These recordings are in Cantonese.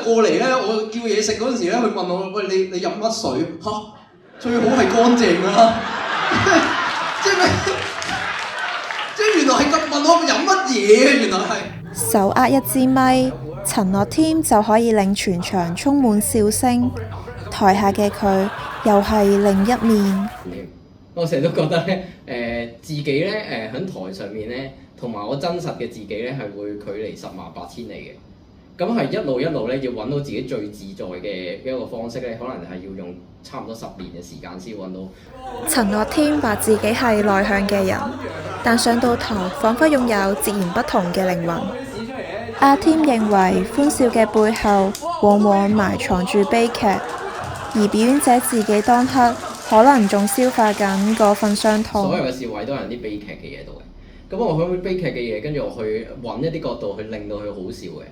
過嚟咧，我叫嘢食嗰陣時咧，佢問我：喂，你飲乜水？嚇，最好係乾淨㗎啦。即係咩？即係原來係咁問我飲乜嘢？原來係手握一支咪，陳樂添就可以令全場充滿笑聲。台下嘅佢又係另一面。我成日都覺得咧，自己咧喺台上面咧，同埋我真實嘅自己咧係會距離十萬八千里嘅。咁係一路咧要揾到自己最自在嘅一個方式咧，可能係要用差唔多10年嘅時間先揾到。陳樂添話自己係內向嘅人，但上到台彷彿擁有截然不同嘅靈魂。阿添認為歡笑嘅背後往往埋藏住悲劇，而表演者自己當刻可能仲消化緊嗰份傷痛。所有嘅笑位都有啲悲劇嘅嘢度嘅，咁我喺悲劇嘅嘢，跟住我去揾一啲角度去令到佢好笑嘅。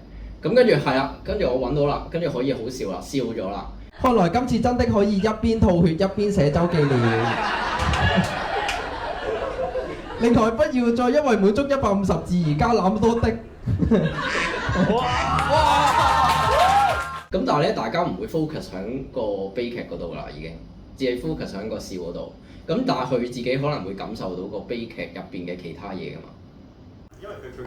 咁跟住係啦，跟住我揾到啦，跟住可以好笑啦，笑咗啦。看來今次真的可以一邊吐血一邊寫周記了。另外不要再因為滿足150字而加那麼多的。咁但係咧，大家唔會 focus 喺個悲劇嗰度啦，已經只係 focus 喺個笑嗰度。咁但係佢自己可能會感受到個悲劇入邊嘅其他嘢㗎嘛。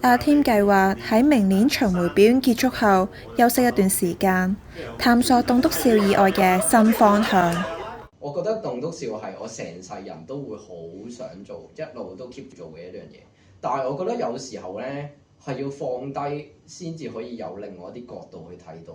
阿添計劃喺明年巡迴表演結束後休息一段時間，探索棟篤笑以外嘅新方向。我覺得棟篤笑係我成世人都會好想做，一路都 keep 住做嘅一樣嘢。但係我覺得有時候呢，係要放低先至可以有另外一啲角度去睇到。